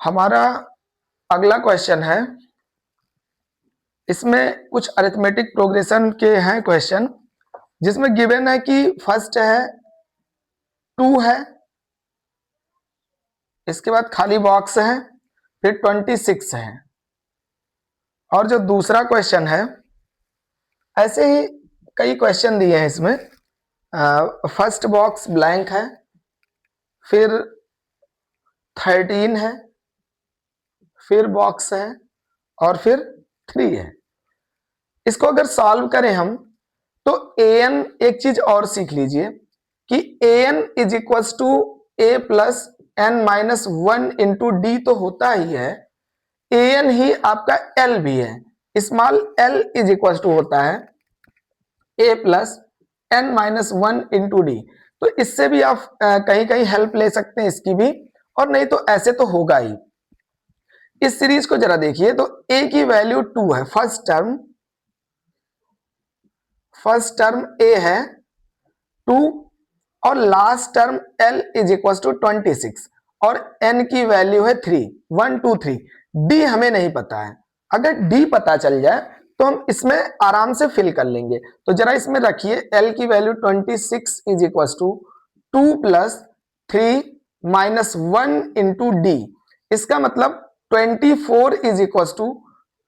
हमारा अगला क्वेश्चन है, इसमें कुछ अरिथमेटिक प्रोग्रेशन के हैं क्वेश्चन, जिसमें गिवन है कि फर्स्ट है 2 है, इसके बाद खाली बॉक्स है, फिर 26 है। और जो दूसरा क्वेश्चन है, ऐसे ही कई क्वेश्चन दिए हैं इसमें। फर्स्ट बॉक्स ब्लैंक है, फिर 13 है, फिर बॉक्स है और फिर 3 है। इसको अगर सॉल्व करें हम तो an, एक चीज और सीख लीजिए कि an is equal to a plus n minus 1 into d तो होता ही है, an ही आपका l भी है। Small l is equal to होता है a plus n minus 1 into d. तो इससे भी आप कहीं कहीं हेल्प ले सकते हैं इसकी भी, और नहीं तो ऐसे तो होगा ही। इस सीरीज को जरा देखिए तो a की वैल्यू 2 है, फर्स्ट टर्म a है 2 और last term l is equal to 26 और n की वैल्यू है 3, 1 2 3। d हमें नहीं पता है, अगर d पता चल जाए तो हम इसमें आराम से फिल कर लेंगे। तो जरा इसमें रखिए l की वैल्यू 26 is equal to 2 plus 3 minus 1 into d. इसका मतलब 24 इज इक्वल टू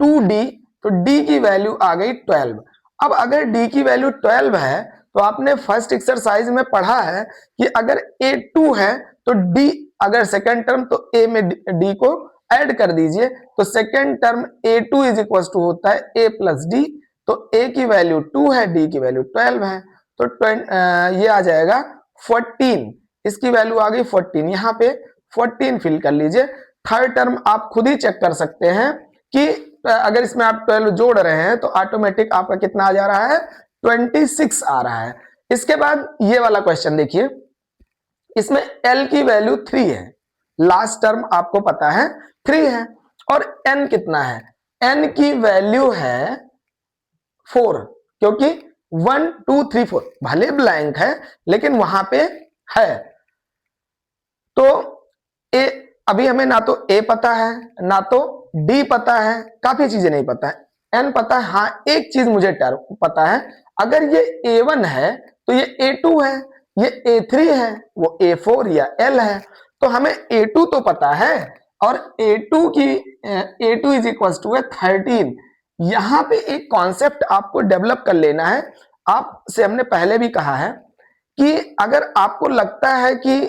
2d, तो d की वैल्यू आ गई 12। अब अगर d की वैल्यू 12 है तो आपने फर्स्ट एक्सरसाइज में पढ़ा है कि अगर a2 है तो d, अगर सेकेंड टर्म तो a में d को ऐड कर दीजिए, तो second term a2 is equal to होता है a प्लस डी। तो a की वैल्यू 2 है, d की वैल्यू 12 है, तो ये आ जाएगा 14। इसकी वैल्यू आ गई 14, यहाँ पे 14 फिल कर लीजिए। थर्ड टर्म आप खुद ही चेक कर सकते हैं कि अगर इसमें आप 12 जोड़ रहे हैं तो ऑटोमेटिक आपका कितना आ जा रहा है, 26 आ रहा है। इसके बाद ये वाला क्वेश्चन देखिए, इसमें l की वैल्यू 3 है, लास्ट टर्म आपको पता है 3 है, और n कितना है, n की वैल्यू है 4, क्योंकि 1 2 3 4 भले ब्लैंक है लेकिन वहां पे है। तो a, अभी हमें ना तो a पता है ना तो d पता है, काफी चीजें नहीं पता है। n पता है, हाँ एक चीज मुझे टर्म पता है, अगर ये a1 है तो ये a2 है, ये a3 है, वो a4 या l है। तो हमें a2 तो पता है, और a2 इज इक्वल टू है 13। यहां पे एक कॉन्सेप्ट आपको डेवलप कर लेना है। आपसे हमने पहले भी कहा है कि अगर आपको लगता है कि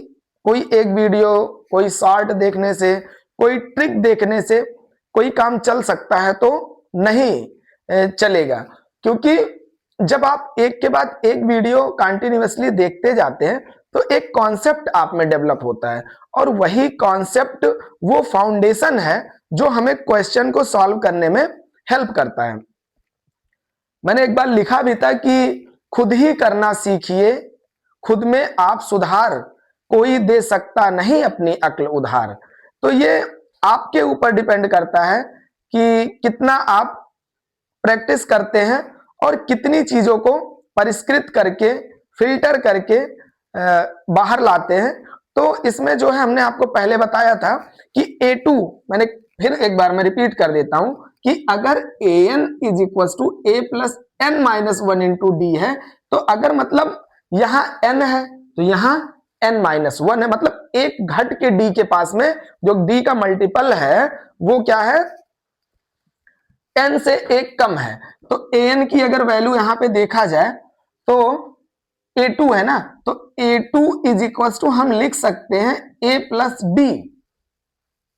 कोई एक वीडियो, कोई शॉर्ट देखने से, कोई ट्रिक देखने से कोई काम चल सकता है, तो नहीं चलेगा। क्योंकि जब आप एक के बाद एक वीडियो कंटिन्यूअसली देखते जाते हैं तो एक कॉन्सेप्ट आप में डेवलप होता है, और वही कॉन्सेप्ट वो फाउंडेशन है जो हमें क्वेश्चन को सॉल्व करने में हेल्प करता है। मैंने एक बार लिखा भी था कि खुद ही करना सीखिए, खुद में आप सुधार, कोई दे सकता नहीं अपनी अक्ल उधार। तो ये आपके ऊपर डिपेंड करता है कि कितना आप प्रैक्टिस करते हैं और कितनी चीजों को परिष्कृत करके, फिल्टर करके बाहर लाते हैं। तो इसमें जो है हमने आपको पहले बताया था कि A2, मैंने फिर एक बार मैं रिपीट कर देता हूं कि अगर an is equal to a plus n minus 1 into d है, तो अगर मतलब यहां n है तो यहां n माइनस 1 है, मतलब एक घट के d के पास में जो d का मल्टीपल है वो क्या है, n से एक कम है। तो an की अगर वैल्यू यहां पे देखा जाए तो a2 है ना, तो a2 इज इक्वल टू हम लिख सकते हैं a प्लस डी,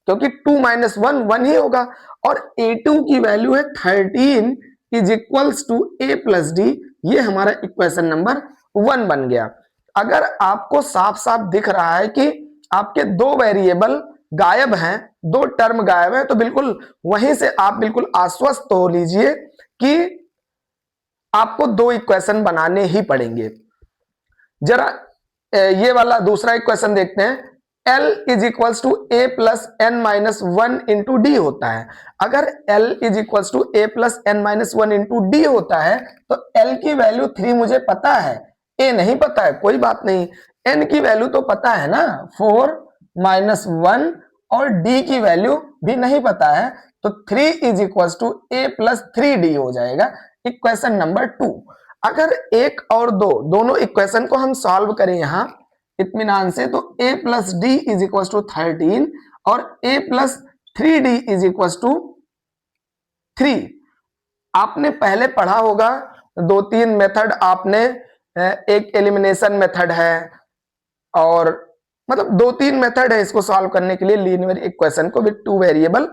क्योंकि 2 माइनस 1 1 ही होगा, और a2 की वैल्यू है 13 is equals to a plus d. ये हमारा इक्वेशन नंबर 1 बन गया। अगर आपको साफ साफ दिख रहा है कि आपके दो वेरिएबल गायब हैं, दो टर्म गायब है, तो बिल्कुल वहीं से आप बिल्कुल आश्वस्त हो लीजिए कि आपको दो इक्वेशन बनाने ही पड़ेंगे। जरा ये वाला दूसरा इक्वेशन देखते हैं, L is equal to a plus n minus 1 into d होता है। अगर L is equal to a plus n minus 1 into d होता है तो L की वैल्यू 3 मुझे पता है, a नहीं पता है, कोई बात नहीं, n की वैल्यू तो पता है ना, 4 माइनस 1 और d की वैल्यू भी नहीं पता है, तो 3 is equal to a plus 3d हो जाएगा इक्वेशन नंबर 2। अगर एक और दो दोनों इक्वेशन को हम सॉल्व करें यहां इत्मीनान से, तो a plus d is equal to 13 और a plus 3d is equal to 3। आपने पहले पढ़ा होगा 2-3 मेथड आपने, एक एलिमिनेशन मेथड है और मतलब 2-3 मेथड है इसको सॉल्व करने के लिए लीनियर इक्वेशन को विद 2 वेरिएबल।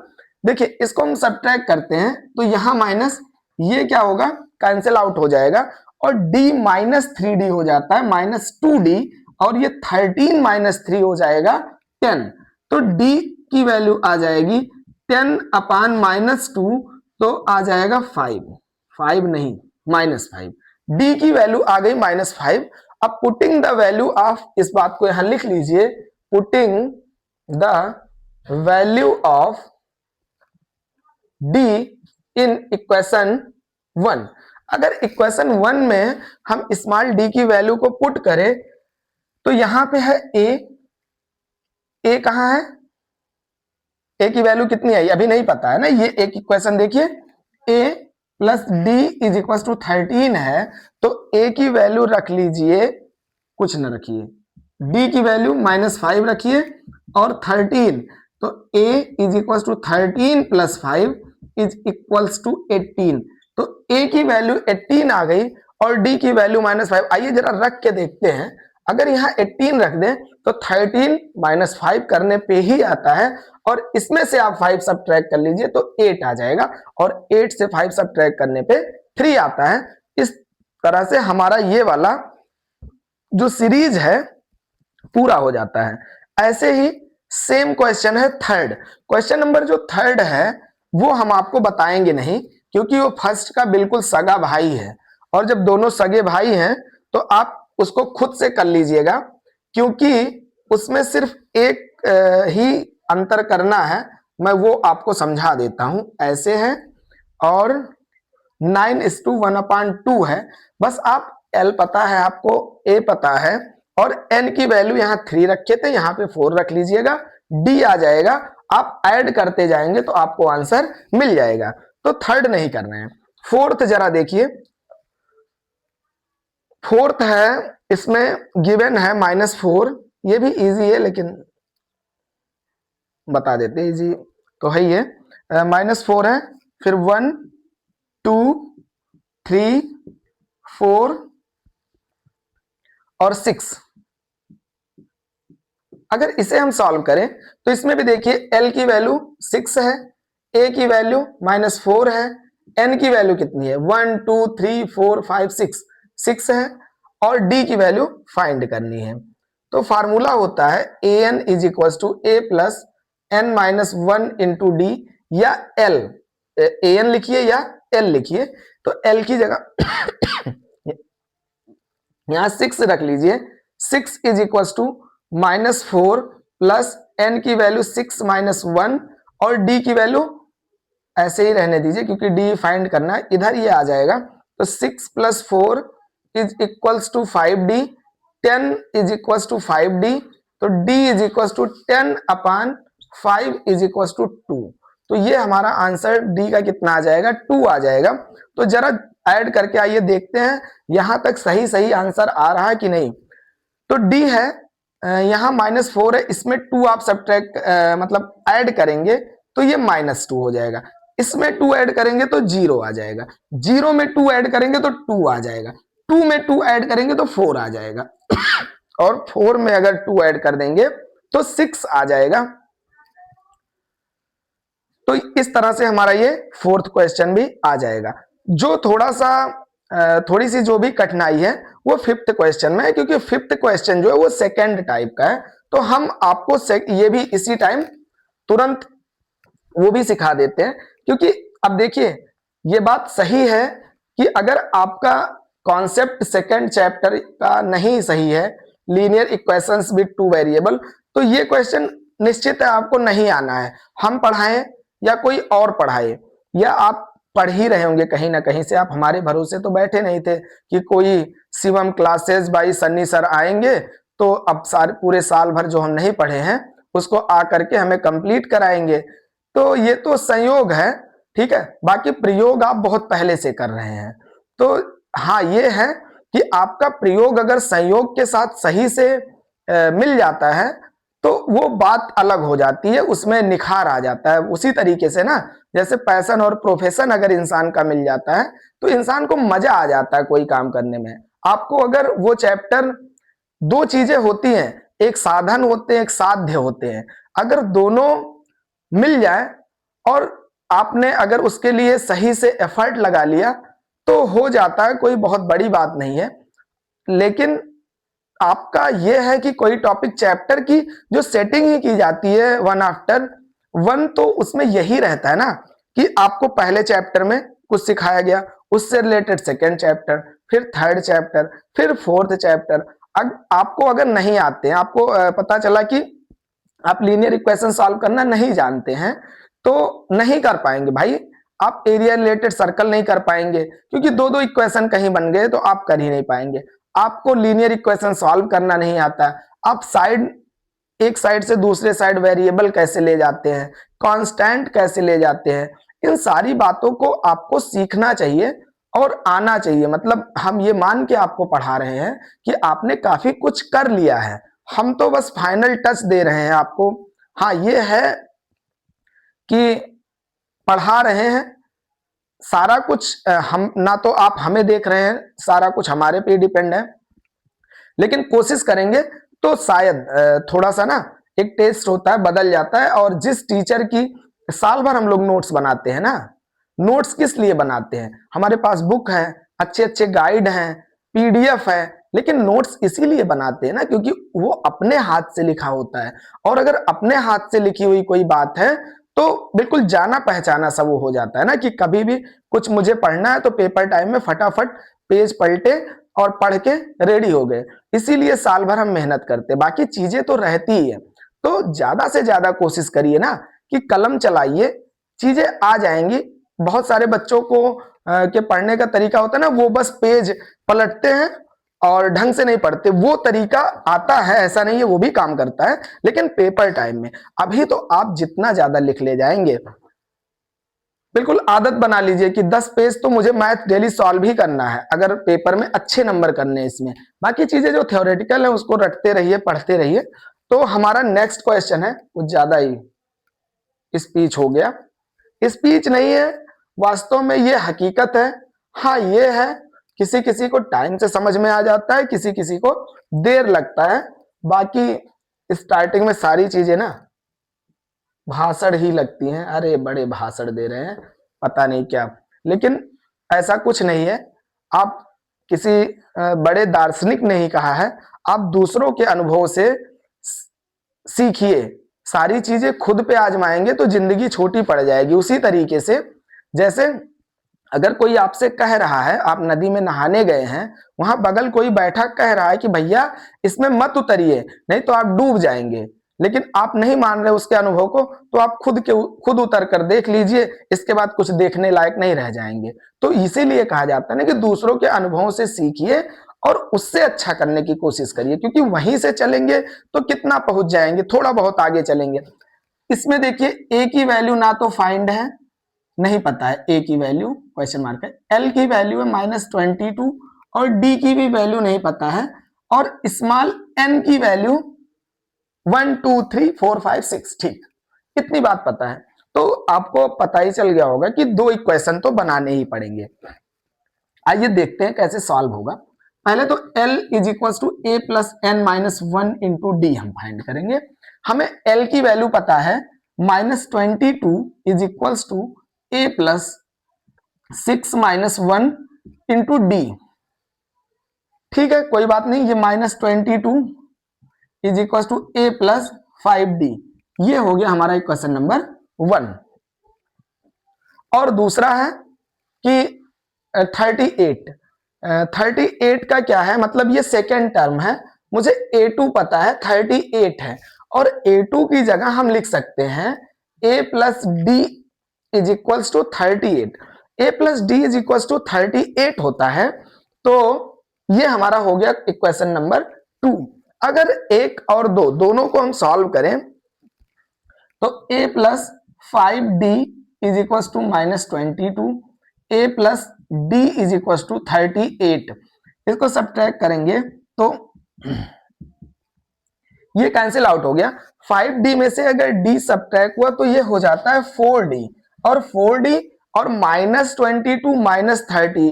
देखिए इसको हम सब्ट्रैक्ट करते हैं तो यहां माइनस ये क्या होगा, कैंसिल आउट हो जाएगा और d माइनस 3d हो जाता है माइनस 2d और ये 13 माइनस 3 हो जाएगा 10। तो d की वैल्यू आ जाएगी 10 अपान माइनस 2, तो आ जाएगा 5 नहीं -5। d की वैल्यू आ गई -5। अब पुटिंग द वैल्यू ऑफ, इस बात को यहां लिख लीजिए, putting the value of d in equation 1। अगर इक्वेशन 1 में हम स्मॉल d की वैल्यू को पुट करें तो यहां पे है a कहां है, a की वैल्यू कितनी आई अभी नहीं पता है ना। ये एक इक्वेशन देखिए a plus d is equal to 13 है, तो a की वैल्यू रख लीजिए, कुछ न रखिए, d की वैल्यू -5 रखिए और 13, तो a is equal to 13 plus 5 is equals to 18। तो a की वैल्यू 18 आ गई और d की वैल्यू -5। आइए जरा रख के देखते हैं, अगर यहाँ 18 रख दें तो 13 -5 करने पे ही आता है और इसमें से आप 5 सब्ट्रैक्ट कर लीजिए तो 8 आ जाएगा और 8 से 5 सब्ट्रैक्ट करने पे 3 आता है। इस तरह से हमारा ये वाला जो सीरीज है पूरा हो जाता है। ऐसे ही सेम क्वेश्चन है थर्ड। क्वेश्चन नंबर जो थर्ड है वो हम आपको बताएंगे नहीं, क्योंकि वो फर्स्ट का बिल्कुल सगा भाई है और जब दोनों सगे भाई हैं तो आप उसको खुद से कर लीजिएगा, क्योंकि उसमें सिर्फ एक ही अंतर करना है। मैं वो आपको समझा देता हूं। ऐसे है और 9:1/2 है, बस आप L पता है आपको, A पता है और N की वैल्यू यहाँ 3 रखे थे, यहाँ पे 4 रख लीजिएगा, D आ जाएगा। आप ऐड करते जाएंगे तो आपको आंसर मिल जाएगा। तो थर्ड नहीं कर रहे हैं। फोर्थ जरा देखिए, फोर्थ है, इसमें गिवन है -4। ये भी इजी है लेकिन बता देते, इजी तो है ये। -4 है, फिर 1 2 3 4 और 6। अगर इसे हम सॉल्व करें तो इसमें भी देखिए L की वैल्यू 6 है, A की वैल्यू -4 है, N की वैल्यू कितनी है 1 2 3 4 5 6 है और D की वैल्यू फाइंड करनी है। तो फार्मूला होता है an is equal to a plus n-1 into d, या L, an लिखिए या L लिखिए। तो L की जगह यहां 6 रख लीजिए। 6 is equal to -4 plus n की वैल्यू 6 -1 और d की वैल्यू ऐसे ही रहने दीजिए क्योंकि d फाइंड करना है, इधर ये आ जाएगा। तो 6 + 4 is equals to 5d, 10 is equals to 5d, तो d is equals to 10 upon 5 is equals to 2। तो ये हमारा आंसर d का कितना आ जाएगा, 2 आ जाएगा। तो जरा ऐड करके आइए देखते हैं यहां तक सही सही आंसर आ रहा है कि नहीं। तो d है, यहाँ -4 है, इसमें 2 आप सब्ट्रैक्ट मतलब ऐड करेंगे तो ये -2 हो जाएगा। इसमें 2 ऐड करेंगे तो 0 आ जाएगा, 0 में 2 ऐड करेंगे तो 2 आ जाएगा, 2 में 2 ऐड करेंगे तो 4 आ जाएगा और 4 में अगर 2 ऐड कर देंगे तो 6 आ जाएगा। तो इस तरह से हमारा ये फोर्थ क्वेश्चन भी आ जाएगा। जो थोड़ी सी जो भी कठिनाई है वो फिफ्थ क्वेश्चन में है, क्योंकि फिफ्थ क्वेश्चन जो है वो सेकंड टाइप का है। तो हम आपको ये भी इसी टाइम तुरंत वो भी सिखा देते हैं, क्योंकि अब देखिए ये बात सही है कि अगर आपका कॉन्सेप्ट सेकंड चैप्टर का नहीं सही है, लीनियर इक्वेशंस विद 2 वेरिएबल, तो ये क्वेश्चन निश्चित है आपको नहीं आना है। हम पढ़ाएं या कोई और पढ़ाए, या आप पढ़ ही रहे होंगे कहीं ना कहीं से, आप हमारे भरोसे तो बैठे नहीं थे कि कोई Shivam classes by Sunny sir आएंगे तो अब पूरे साल भर जो हम नहीं पढ़े हैं उसको आ करके हमें कंप्लीट कराएंगे। तो ये तो संयोग है, ठीक है, बाकी प्रयोग आप बहुत पहले से कर रहे हैं। तो हाँ, ये है कि आपका प्रयोग अगर संयोग के साथ सही से मिल जाता है तो वो बात अलग हो जाती है, उसमें निखार आ जाता है। उसी तरीके से ना, जैसे पैशन और प्रोफेशन अगर इंसान का मिल जाता है तो इंसान को मजा आ जाता है कोई काम करने में। आपको अगर वो चैप्टर, दो चीजें होती हैं, एक साधन होते हैं, एक साध्य होते हैं, अगर दोनों मिल जाए और आपने अगर उसके लिए सही से एफर्ट लगा लिया तो हो जाता है, कोई बहुत बड़ी बात नहीं है। लेकिन आपका यह है कि कोई टॉपिक चैप्टर की जो सेटिंग ही की जाती है वन आफ्टर वन, तो उसमें यही रहता है ना कि आपको पहले चैप्टर में कुछ सिखाया गया, उससे रिलेटेड सेकेंड चैप्टर, फिर थर्ड चैप्टर, फिर फोर्थ चैप्टर। आपको अगर नहीं आते हैं, आपको पता चला कि आप लीनियर इक्वेशन सॉल्व करना नहीं जानते हैं, तो नहीं कर पाएंगे भाई। आप एरिया रिलेटेड सर्कल नहीं कर पाएंगे, क्योंकि दो दो इक्वेशन कहीं बन गए तो आप कर ही नहीं पाएंगे। आपको लीनियर इक्वेशन सॉल्व करना नहीं आता, आप साइड, एक साइड से दूसरे साइड वेरिएबल कैसे ले जाते हैं, कांस्टेंट कैसे ले जाते हैं, इन सारी बातों को आपको सीखना चाहिए और आना चाहिए। मतलब हम ये मान के आपको पढ़ा रहे हैं कि आपने काफी कुछ कर लिया है, हम तो बस फाइनल टच दे रहे हैं आपको। हाँ, ये है कि पढ़ा रहे हैं सारा कुछ, हम ना तो आप हमें देख रहे हैं, सारा कुछ हमारे पे डिपेंड है, लेकिन कोशिश करेंगे तो शायद थोड़ा सा ना एक टेस्ट होता है, बदल जाता है। और जिस टीचर की साल भर हम लोग नोट्स बनाते हैं ना, नोट्स किस लिए बनाते हैं, हमारे पास बुक है, अच्छे अच्छे गाइड हैं, पीडीएफ है, लेकिन नोट्स इसीलिए बनाते हैं ना क्योंकि वो अपने हाथ से लिखा होता है। और अगर अपने हाथ से लिखी हुई कोई बात है तो बिल्कुल जाना पहचाना सा वो हो जाता है ना, कि कभी भी कुछ मुझे पढ़ना है तो पेपर टाइम में फटाफट पेज पलटे और पढ़ के रेडी हो गए। इसीलिए साल भर हम मेहनत करते, बाकी चीजें तो रहती ही है। तो ज्यादा से ज्यादा कोशिश करिए ना कि कलम चलाइए, चीजें आ जाएंगी। बहुत सारे बच्चों को के पढ़ने का तरीका होता है ना, वो बस पेज पलटते हैं और ढंग से नहीं पढ़ते। वो तरीका आता है, ऐसा नहीं है, वो भी काम करता है, लेकिन पेपर टाइम में। अभी तो आप जितना ज्यादा लिख ले जाएंगे, बिल्कुल आदत बना लीजिए कि 10 पेज तो मुझे मैथ डेली सॉल्व ही करना है अगर पेपर में अच्छे नंबर करने हैं इसमें। बाकी चीजें जो थ्योरेटिकल है उसको रटते रहिए, पढ़ते रहिए। तो हमारा नेक्स्ट क्वेश्चन है, कुछ ज्यादा ही स्पीच हो गया। स्पीच नहीं है, वास्तव में ये हकीकत है। हाँ, ये है किसी किसी को टाइम से समझ में आ जाता है, किसी किसी को देर लगता है। बाकी स्टार्टिंग में सारी चीजें ना भाषण ही लगती हैं, अरे बड़े भाषण दे रहे हैं, पता नहीं क्या। लेकिन ऐसा कुछ नहीं है। आप किसी बड़े दार्शनिक ने ही कहा है, आप दूसरों के अनुभव से सीखिए। सारी चीजें खुद पे आजमाएंगे तो जिंदगी छोटी पड़ जाएगी। उसी तरीके से जैसे अगर कोई आपसे कह रहा है, आप नदी में नहाने गए हैं, वहां बगल कोई बैठा कह रहा है कि भैया इसमें मत उतरिए नहीं तो आप डूब जाएंगे, लेकिन आप नहीं मान रहे उसके अनुभव को, तो आप खुद उतर कर देख लीजिए, इसके बाद कुछ देखने लायक नहीं रह जाएंगे। तो इसीलिए कहा जाता है ना कि दूसरों के अनुभवों से सीखिए और उससे अच्छा करने की कोशिश करिए, क्योंकि वहीं से चलेंगे तो कितना पहुंच जाएंगे, थोड़ा बहुत आगे चलेंगे। इसमें देखिए ए की वैल्यू ना तो फाइंड है, नहीं पता है ए की वैल्यू, क्वेश्चन मार्क है। एल की वैल्यू है -22 और डी की भी वैल्यू नहीं पता है, और स्मॉल एन की वैल्यू 1 2 3 4 5 6, ठीक, इतनी बात पता है। तो आपको पता ही चल गया होगा कि दो इक्वेशन तो बनाने ही पड़ेंगे। आइए देखते हैं कैसे सॉल्व होगा। पहले तो L is equal to a plus n minus one into d हम फाइंड करेंगे। हमें L की वैल्यू पता है -22 is equal to a plus 6 minus one into d. ठीक है, कोई बात नहीं, ये -22 is equal to a plus 5d, ये हो गया हमारा इक्वेशन नंबर 1। और दूसरा है कि 38 का क्या है, मतलब ये सेकेंड टर्म है, मुझे a2 पता है, 38 है, और a2 की जगह हम लिख सकते हैं a plus d is equal to 38। a plus d is equal to 38 होता है। तो ये हमारा हो गया इक्वेशन नंबर 2। अगर एक और दो दोनों को हम सॉल्व करें तो a plus 5d is equal to -22, a plus d is equal to 38। इसको सब्ट्रैक्ट करेंगे तो ये कैंसिल आउट हो गया। 5d में से अगर d सब्ट्रैक्ट हुआ तो ये हो जाता है 4d, और 4d और -22 -30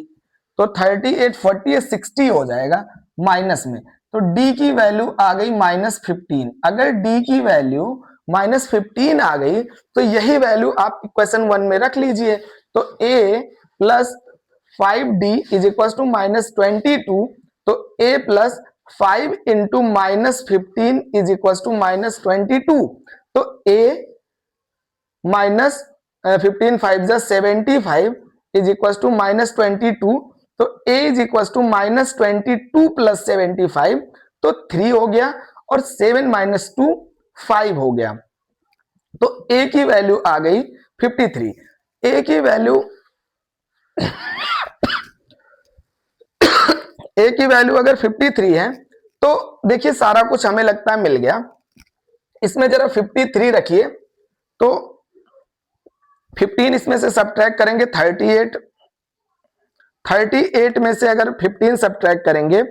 तो 38 40 60 हो जाएगा माइनस में। तो d की वैल्यू आ गई -15। अगर d की वैल्यू -15 आ गई तो यही वैल्यू आप इक्वेशन 1 में रख लीजिए। तो a plus 5d is equal to -22, तो a plus 5 into -15 is equal to -22। तो a minus 15 5 75 is equal to -22। तो a is equal to -22 plus 75, तो 3 हो गया, और 7 माइनस 2 5 हो गया। तो a की वैल्यू आ गई 53। a की वैल्यू a की वैल्यू अगर 53 है तो देखिए सारा कुछ हमें लगता है मिल गया। इसमें जरा 53 रखिए, तो 15 इसमें से सब्ट्रैक्ट करेंगे 38, 38 में से अगर 15 सब्ट्रैक्ट करेंगे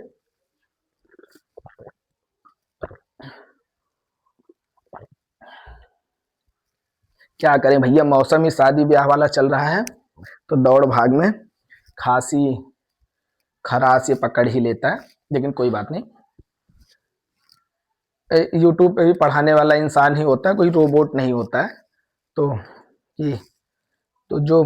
क्या करें भैया, मौसम ही शादी ब्याह वाला चल रहा है, तो दौड़ भाग में खांसी खराश ये पकड़ ही लेता है, लेकिन कोई बात नहीं। यूट्यूब पे भी पढ़ाने वाला इंसान ही होता है, कोई रोबोट नहीं होता है। तो ये तो जो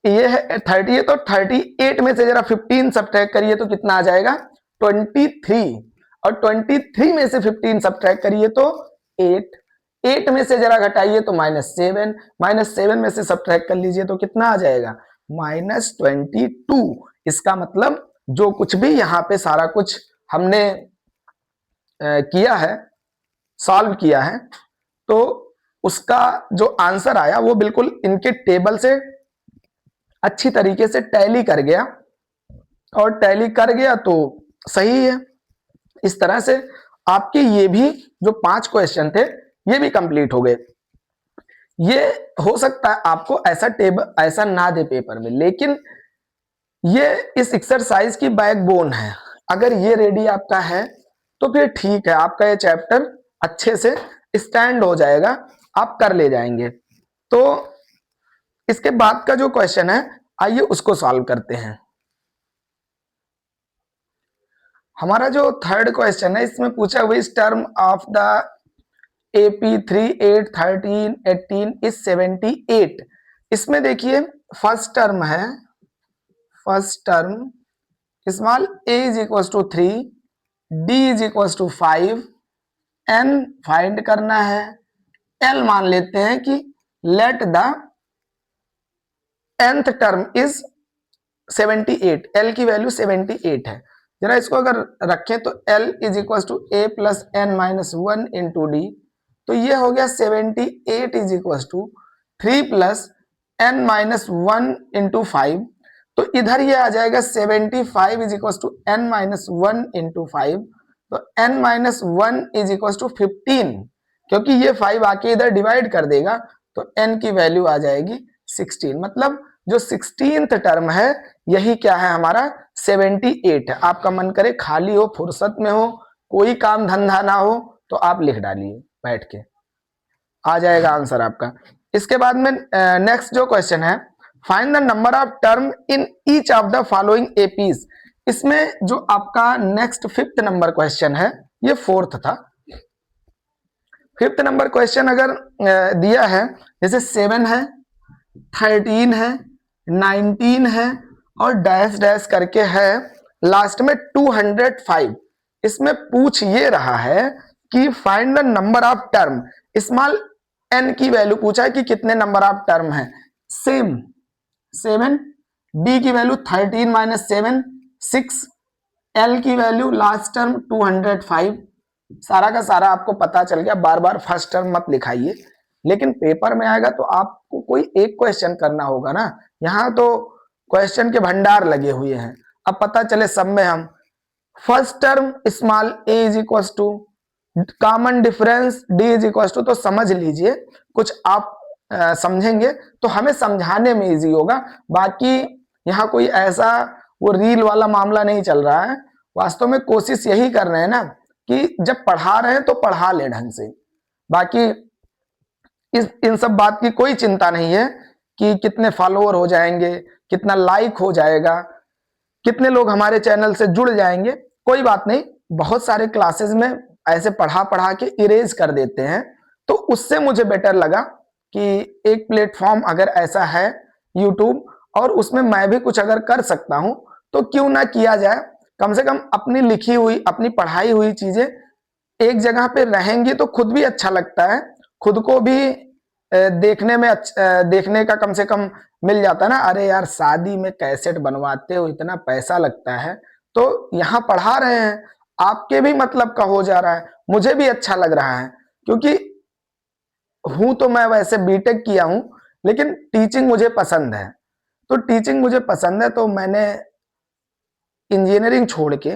ये है 30 है, तो 38 में से जरा 15 सब्ट्रैक्ट करिए तो कितना आ जाएगा 23, और 23 में से 15 सब्ट्रैक्ट करिए तो 8, 8 में से जरा घटाइए तो -7, -7 में से सब्ट्रैक्ट कर लीजिए तो कितना आ जाएगा -22। इसका मतलब जो कुछ भी यहाँ पे सारा कुछ हमने किया है, सॉल्व किया है, तो उसका जो आंसर आया वो बिल्कुल इनके टेबल से अच्छी तरीके से टैली कर गया, और टैली कर गया तो सही है। इस तरह से आपके ये भी जो 5 क्वेश्चन थे ये भी कंप्लीट हो गए। ये हो सकता है आपको ऐसा टेबल ऐसा ना दे पेपर में, लेकिन ये इस एक्सरसाइज की बैकबोन है। अगर ये रेडी आपका है तो फिर ठीक है, आपका ये चैप्टर अच्छे से स्टैंड हो जाएगा, आप कर ले जाएंगे। तो इसके बाद का जो क्वेश्चन है आइए उसको सॉल्व करते हैं। हमारा जो थर्ड क्वेश्चन है इसमें पूछा which term of the AP3 8 13 18 is 78। इसमें देखिए फर्स्ट टर्म है, first term small a is equal to 3, d is equal to 5, n find करना है, l मान लेते हैं कि let the nth term is 78, l की वैल्यू 78 है। जरा इसको अगर रखें तो l is equal to a plus n minus 1 into d, तो ये हो गया 78 is equal to 3 plus n minus 1 into 5। तो इधर ये आ जाएगा 75 is equal to n minus 1 into 5। तो n minus 1 is equal to 15, क्योंकि ये 5 आके इधर डिवाइड कर देगा तो n की वैल्यू आ जाएगी 16। मतलब जो 16th टर्म है यही क्या है हमारा 78 है। आपका मन करे खाली हो, फुर्सत में हो, कोई काम धंधा ना हो तो आप लिख डालिए बैठ के, आ जाएगा आंसर आपका। इसके बाद में नेक्स्ट जो क्वेश्चन है find the number of term in each of the following APs. इसमें जो आपका नेक्स्ट 5th नंबर क्वेश्चन है ये 4th था। 5th नंबर क्वेश्चन अगर दिया है जैसे 7 है, 13 है, 19 है और डैश डैश करके है लास्ट में 205। इसमें पूछ ये रहा है कि find the number of term, small n की वैल्यू पूछा है कि कितने नंबर ऑफ टर्म है। सेम 7, d की वैल्यू 13 माइनस 7 6, l की वैल्यू लास्ट टर्म 205। सारा का सारा आपको पता चल गया, बार बार फर्स्ट टर्म मत लिखाइए, लेकिन पेपर में आएगा तो आपको कोई एक क्वेश्चन करना होगा ना। यहाँ तो क्वेश्चन के भंडार लगे हुए हैं, अब पता चले सब में हम first term small a is equal to common difference d is equal to, तो समझ लीजिए, कुछ आप समझेंगे तो हमें समझाने में इजी होगा। बाकी यहाँ कोई ऐसा वो रील वाला मामला नहीं चल रहा है, वास्तव में कोशिश यही कर रहे हैं ना कि जब पढ़ा रहे हैं तो पढ़ा ले ढंग से। बाकी इन सब बात की कोई चिंता नहीं है कि कितने फॉलोअर हो जाएंगे, कितना लाइक हो जाएगा, कितने लोग हमारे चैनल से जुड़ जाएंगे, कोई बात नहीं। बहुत सारे क्लासेस में ऐसे पढ़ा पढ़ा के इरेज कर देते हैं, तो उससे मुझे बेटर लगा कि एक प्लेटफॉर्म अगर ऐसा है यूट्यूब, और उसमें मैं भी कुछ अगर कर सकता हूं तो क्यों ना किया जाए। कम से कम अपनी लिखी हुई, अपनी पढ़ाई हुई चीजें एक जगह पे रहेंगी तो खुद भी अच्छा लगता है, खुद को भी देखने में देखने का कम से कम मिल जाता है ना। अरे यार, शादी में कैसेट बनवाते हो, इतना पैसा लगता है, तो यहाँ पढ़ा रहे हैं, आपके भी मतलब का हो जा रहा है, मुझे भी अच्छा लग रहा है। क्योंकि हूं तो मैं वैसे बीटेक किया हूं, लेकिन टीचिंग मुझे पसंद है। तो टीचिंग मुझे पसंद है, तो मैंने इंजीनियरिंग छोड़ के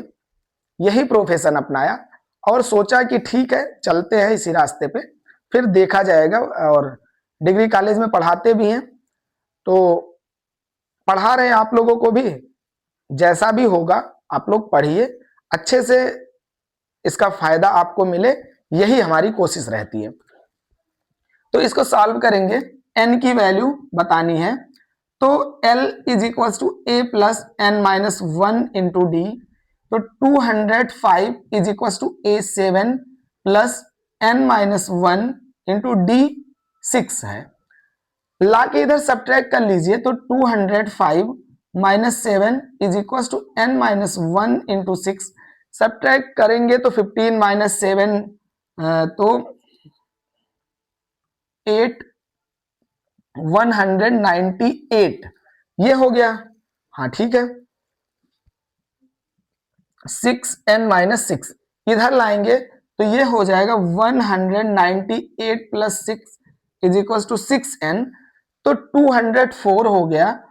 यही प्रोफेशन अपनाया और सोचा कि ठीक है, चलते हैं इसी रास्ते पे, फिर देखा जाएगा। और डिग्री कॉलेज में पढ़ाते भी हैं, तो पढ़ा रहे हैं आप लोगों को भी। जैसा भी होगा आप लोग पढ़िए, अच्छे से इसका फायदा आपको मिले, यही हमारी कोशिश रहती है। तो इसको सॉल्व करेंगे, n की वैल्यू बतानी है, तो L is equal to a plus n minus one into d. तो 205 is equal to A7 plus n minus one into d 6 है। ला के इधर सब्ट्रैक्ट कर लीजिए, तो 205 minus 7 is equal to n minus one into 6। Subtract करेंगे तो 15 minus 7 तो 8 198 ये हो गया। हाँ ठीक है, 6n माइनस 6 इधर लाएंगे तो ये हो जाएगा 198 plus 6 is equal to 6n। तो 204 हो गया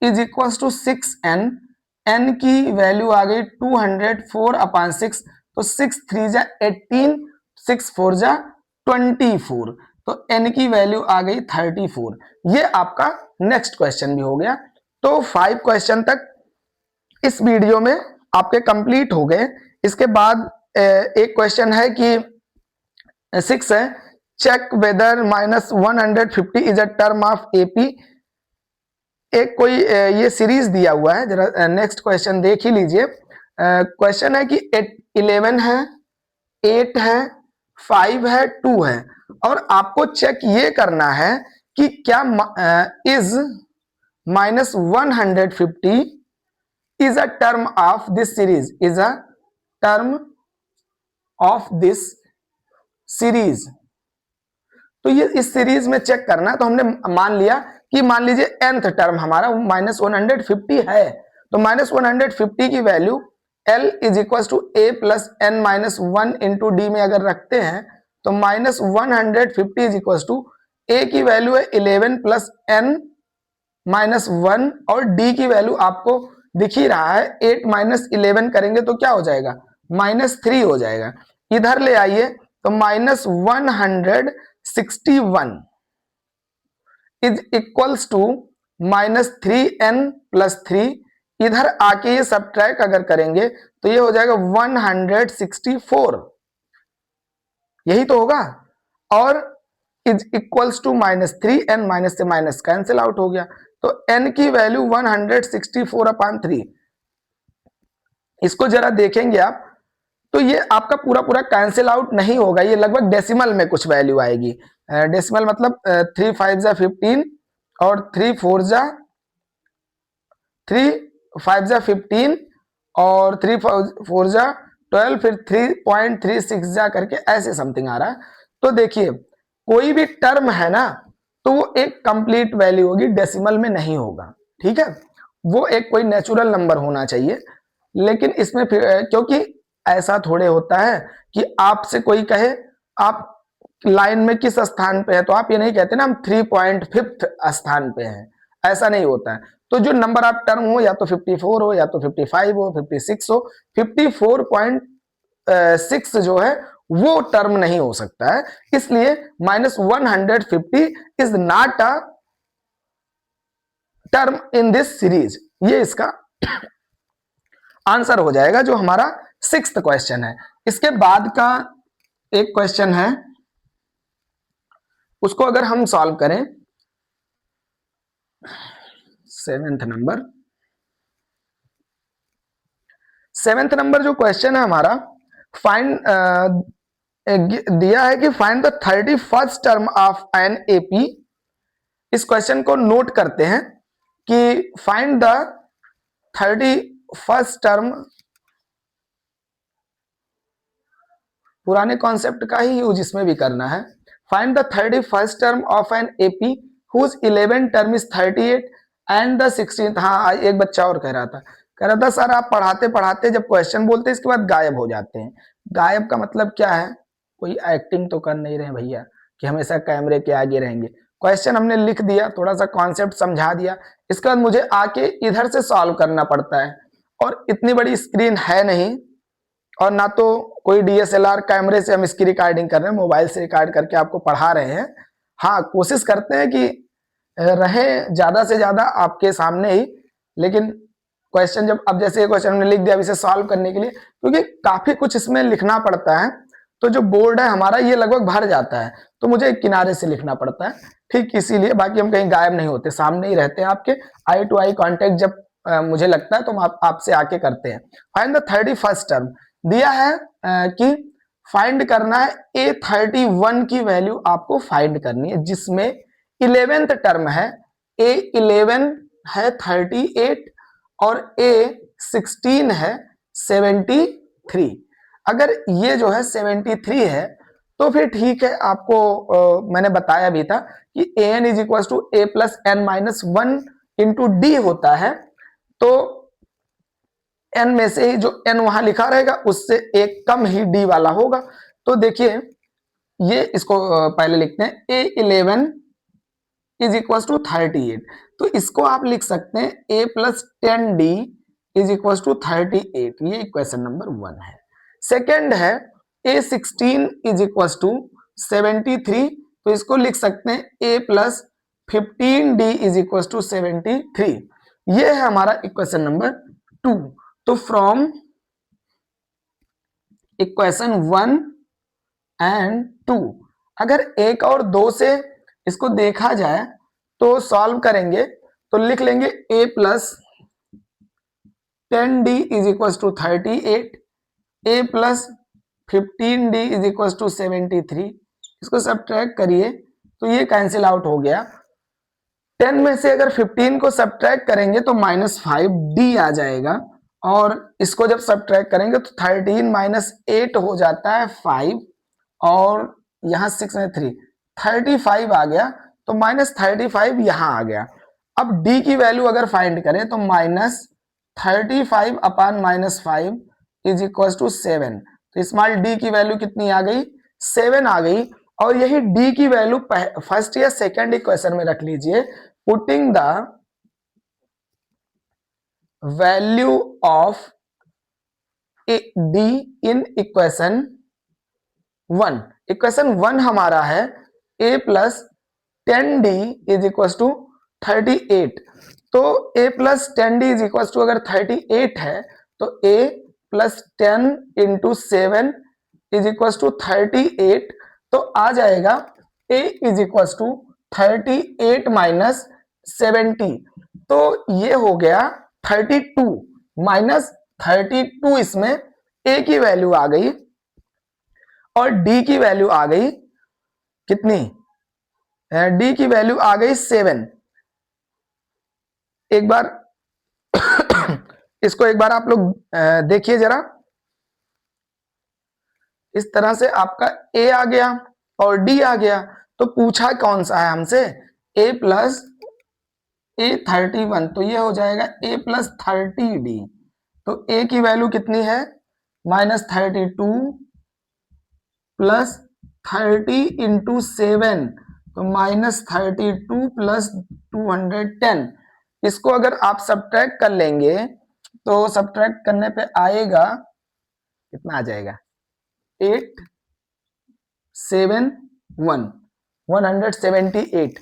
is equal to 6n। n की वैल्यू आ गई 204 अपॉन 6, तो 6 3 जा 18, 6 4 जा 24, तो n की वैल्यू आ गई 34। ये आपका नेक्स्ट क्वेश्चन भी हो गया। तो 5 क्वेश्चन तक इस वीडियो में आपके कंप्लीट हो गए। इसके बाद एक क्वेश्चन है कि 6 है, check whether minus 150 is a term of AP. एक कोई ये सीरीज दिया हुआ है, जरा नेक्स्ट क्वेश्चन देख ही लीजिए। क्वेश्चन है कि 11 है, 8 है, 5 है, 2 है, और आपको चेक ये करना है कि क्या is minus 150 is a term of this series, is a term of this series। तो ये इस सीरीज में चेक करना है। तो हमने मान लिया कि मान लीजिए nth टर्म हमारा माइनस 150 है, तो माइनस 150 की value L is equal to a plus n minus one into d में अगर रखते हैं, तो minus 150 is equal to a की वैल्यू है 11 प्लस एन माइनस वन, और डी की वैल्यू आपको दिख ही रहा है, 8 माइनस 11 करेंगे तो क्या हो जाएगा, माइनस 3 हो जाएगा। इधर ले आइए तो minus 161 is equals to minus 3n plus 3। इधर आके ये सब्ट्रैक्ट अगर करेंगे तो ये हो जाएगा 164, यही तो होगा। और is equals to minus 3n, minus से माइनस कैंसिल आउट हो गया, तो n की वैल्यू 164 अपॉन 3। इसको जरा देखेंगे आप, तो ये आपका पूरा पूरा कैंसिल आउट नहीं होगा, ये लगभग डेसिमल में कुछ वैल्यू आएगी। डेसिमल मतलब 3 5 जा 15 और 3 4 जा 15 और 3 4 जा 12, फिर 3.36 जा करके ऐसे समथिंग आ रहा है। तो देखिए, कोई भी टर्म है ना, तो वो एक कंप्लीट वैल्यू होगी, डेसिमल में नहीं होगा, ठीक है। वो एक कोई नेचुरल नंबर होना चाहिए। लेकिन इसमें फिर क्योंकि ऐसा थोड़े होता है कि आपसे कोई कहे आप लाइन में किस स्थान पे है, तो आप ये नहीं कहते ना हम 3.5 स्थान पे हैं, ऐसा नहीं होता है। तो जो नंबर आप टर्म हो, या तो 54 हो, या तो 55 हो, 56 हो, 54.6 जो है वो टर्म नहीं हो सकता है, इसलिए -150 is not a term in this series. ये इसका आंसर हो जाएगा, जो हमारा 6th क्वेश्चन है। इसके बाद का एक क्वेश्चन है, उसको अगर हम सॉल्व करें, 7th नंबर, 7th नंबर जो क्वेश्चन है हमारा, फाइंड दिया है कि find the 31st term of an AP. इस क्वेश्चन को नोट करते हैं कि फाइंड द 31st टर्म, पुराने कॉन्सेप्ट का ही यूज इसमें भी करना है। Find the 31st term of an AP whose 11 term is 38 and the 16th। हाँ, एक बच्चा और कह रहा था सर आप पढ़ाते पढ़ाते जब क्वेश्चन बोलते हैं इसके बाद गायब हो जाते हैं। गायब का मतलब क्या है? कोई एक्टिंग तो कर नहीं रहे भैया कि हमेशा कैमरे के आगे रहेंगे। क्वेश्चन हमने लिख दिया, थोड़ा सा कॉन्सेप्ट समझा दिया, इसके बाद मुझे आके इधर से सॉल्व करना पड़ता है, और इतनी बड़ी स्क्रीन है नहीं, और ना तो कोई डीएसएलआर कैमरे से हम इसकी रिकॉर्डिंग कर रहे हैं, मोबाइल से रिकॉर्ड करके आपको पढ़ा रहे हैं। हाँ, कोशिश करते हैं कि रहे ज्यादा से ज्यादा आपके सामने ही, लेकिन क्वेश्चन जब अब जैसे क्वेश्चन हमने लिख दिया, अब इसे सॉल्व करने के लिए, क्योंकि काफी कुछ इसमें लिखना पड़ता है, तो जो बोर्ड है हमारा ये लगभग भर जाता है, तो मुझे एक किनारे से लिखना पड़ता है, ठीक इसीलिए। बाकी हम कहीं गायब नहीं होते, सामने ही रहते हैं आपके, आई टू आई कॉन्टेक्ट जब मुझे लगता है तो हम आपसे आके करते हैं। फाइंड द 31st टर्म दिया है कि फाइंड करना है A31 की वैल्यू आपको फाइंड करनी है, जिसमें 11th टर्म है, A11 है 38 और A16 है 73। अगर ये जो है 73 है तो फिर ठीक है, आपको मैंने बताया भी था कि an is equal to a plus n minus 1 into d होता है, तो n में से ही जो n वहां लिखा रहेगा उससे एक कम ही d वाला होगा। तो देखिए, ये इसको पहले लिखते हैं, A11 इज इक्वल टू 38, तो इसको आप लिख सकते हैं a plus 10d is equal to 38। ये इक्वेशन नंबर 1 है। सेकेंड है A16 इज इक्वल टू 73, तो इसको लिख सकते हैं a plus 15d is equal to 73। ये है हमारा इक्वेशन नंबर 2। तो फ्रॉम इक्वेशन 1 एंड 2, अगर 1 और 2 से इसको देखा जाए तो सॉल्व करेंगे, तो लिख लेंगे a plus 10d is equal to 38, a plus 15d is equal to 73। इसको सब्ट्रैक्ट करिए तो ये कैंसिल आउट हो गया। 10 में से अगर 15 को सब्ट्रैक्ट करेंगे तो -5d आ जाएगा, और इसको जब सब्ट्रैक्ट करेंगे तो 13 माइनस 8 हो जाता है 5, और यहाँ 6 में 3 35 आ गया, तो -35 यहाँ आ गया। अब d की वैल्यू अगर फाइंड करें तो -35 अपान -5 इज इक्वल टू 7। तो स्मॉल d की वैल्यू कितनी आ गई? 7 आ गई। और यही d की वैल्यू फर्स्ट या सेकंड इक्वेशन में रख लीजिए। Putting the value of d in equation 1, equation 1 हमारा है a plus 10d is equal to 38। तो a plus 10d is equal to अगर 38 है तो a plus 10 into 7 is equal to 38, तो आ जाएगा a is equal to 38 minus 70। तो ये हो गया 32 माइनस 32, इसमें a की वैल्यू आ गई और d की वैल्यू आ गई कितनी? d की वैल्यू आ गई 7। एक बार इसको एक बार आप लोग देखिए जरा, इस तरह से आपका a आ गया और d आ गया, तो पूछा कौन सा है हमसे? a प्लस A31, तो ये हो जाएगा a प्लस 30d। तो a की वैल्यू कितनी है? -32 प्लस 30 इंटू 7, तो -32 प्लस 210। इसको अगर आप सब्ट्रैक्ट कर लेंगे तो सब्ट्रैक्ट करने पे आएगा कितना? आ जाएगा 8 178।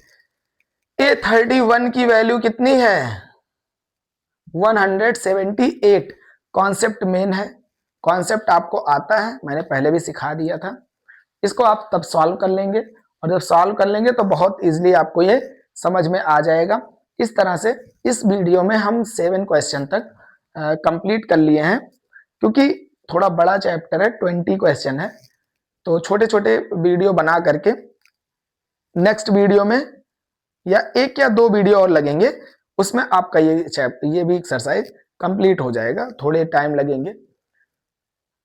A31 की वैल्यू कितनी है? 178। कॉन्सेप्ट मेन है, कॉन्सेप्ट आपको आता है, मैंने पहले भी सिखा दिया था। इसको आप तब सॉल्व कर लेंगे, और जब सॉल्व कर लेंगे तो बहुत इजीली आपको ये समझ में आ जाएगा। इस तरह से इस वीडियो में हम 7 क्वेश्चन तक कंप्लीट कर लिए हैं, क्योंकि थोड़ा बड़ा चैप्टर है, 20 क्वेश्चन है, तो छोटे छोटे वीडियो बना करके नेक्स्ट वीडियो में या 1 या 2 वीडियो और लगेंगे, उसमें आपका ये चैप्टर, ये भी एक्सरसाइज कंप्लीट हो जाएगा। थोड़े टाइम लगेंगे,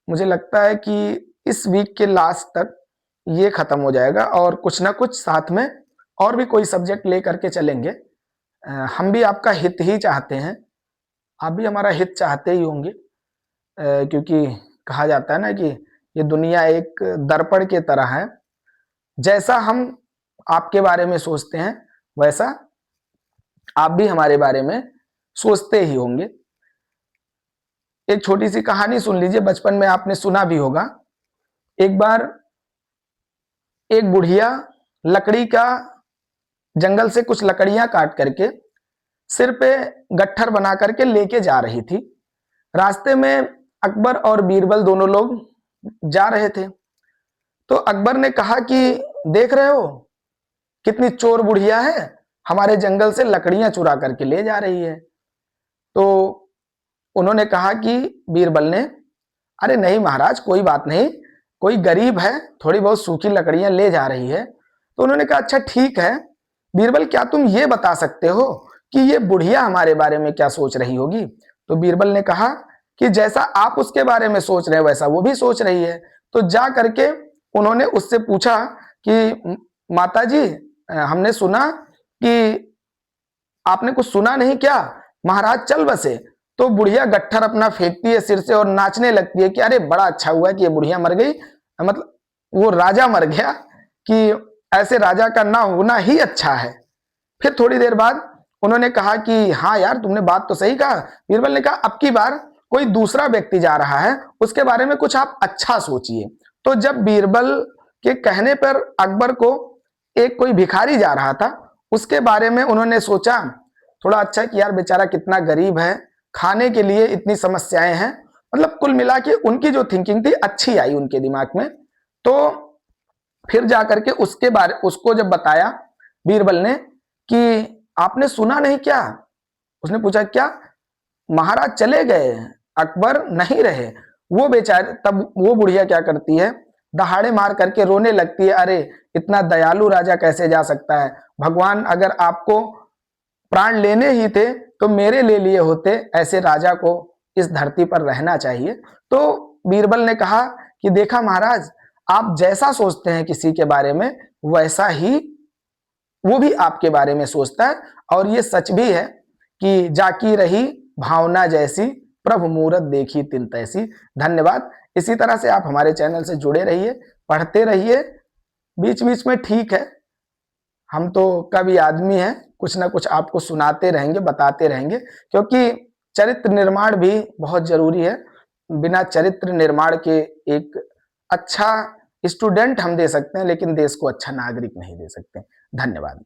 मुझे लगता है कि इस वीक के लास्ट तक ये खत्म हो जाएगा, और कुछ ना कुछ साथ में और भी कोई सब्जेक्ट ले करके चलेंगे। हम भी आपका हित ही चाहते हैं, आप भी हमारा हित चाहते ही होंगे, क्योंकि कहा जाता है ना कि ये दुनिया एक दर्पण के तरह है, जैसा हम आपके बारे में सोचते हैं वैसा आप भी हमारे बारे में सोचते ही होंगे। एक छोटी सी कहानी सुन लीजिए, बचपन में आपने सुना भी होगा। एक बार एक बुढ़िया लकड़ी का, जंगल से कुछ लकड़ियां काट करके सिर पे गट्ठर बना करके लेके जा रही थी। रास्ते में अकबर और बीरबल दोनों लोग जा रहे थे। तो अकबर ने कहा कि देख रहे हो कितनी चोर बुढ़िया है, हमारे जंगल से लकड़ियां चुरा करके ले जा रही है। तो उन्होंने कहा कि बीरबल ने, अरे नहीं महाराज, कोई बात नहीं, कोई गरीब है, थोड़ी बहुत सूखी लकड़ियां ले जा रही है। तो उन्होंने कहा अच्छा ठीक है बीरबल, क्या तुम ये बता सकते हो कि ये बुढ़िया हमारे बारे में क्या सोच रही होगी? तो बीरबल ने कहा कि जैसा आप उसके बारे में सोच रहे हैं वैसा वो भी सोच रही है। तो जा करके उन्होंने उससे पूछा कि माता जी, हमने सुना कि आपने कुछ सुना नहीं क्या, महाराज चल बसे। तो बुढ़िया गट्ठर अपना फेंकती है सिर से और नाचने लगती है कि अरे बड़ा अच्छा हुआ कि ये बुढ़िया मर गई, मतलब वो राजा मर गया, कि ऐसे राजा का ना होना ही अच्छा है। फिर थोड़ी देर बाद उन्होंने कहा कि हाँ यार तुमने बात तो सही कहा। बीरबल ने कहा अब की बार कोई दूसरा व्यक्ति जा रहा है, उसके बारे में कुछ आप अच्छा सोचिए। तो जब बीरबल के कहने पर अकबर को एक कोई भिखारी जा रहा था, उसके बारे में उन्होंने सोचा थोड़ा अच्छा कि यार बेचारा कितना गरीब है, खाने के लिए इतनी समस्याएं हैं, मतलब कुल मिला के उनकी जो थिंकिंग थी अच्छी आई उनके दिमाग में। तो फिर जाकर के उसको जब बताया बीरबल ने कि आपने सुना नहीं क्या, उसने पूछा क्या, महाराज चले गए, अकबर नहीं रहे। वो बेचारे, तब वो बुढ़िया क्या करती है, दहाड़े मार करके रोने लगती है, अरे इतना दयालु राजा कैसे जा सकता है, भगवान अगर आपको प्राण लेने ही थे तो मेरे ले लिए होते, ऐसे राजा को इस धरती पर रहना चाहिए। तो बीरबल ने कहा कि देखा महाराज, आप जैसा सोचते हैं किसी के बारे में वैसा ही वो भी आपके बारे में सोचता है, और ये सच भी है कि जाकी रही भावना जैसी, प्रभु मूरत देखी तिन तैसी। धन्यवाद। इसी तरह से आप हमारे चैनल से जुड़े रहिए, पढ़ते रहिए, बीच बीच में ठीक है, हम तो कवि आदमी हैं, कुछ ना कुछ आपको सुनाते रहेंगे, बताते रहेंगे, क्योंकि चरित्र निर्माण भी बहुत जरूरी है। बिना चरित्र निर्माण के एक अच्छा स्टूडेंट हम दे सकते हैं, लेकिन देश को अच्छा नागरिक नहीं दे सकते। धन्यवाद।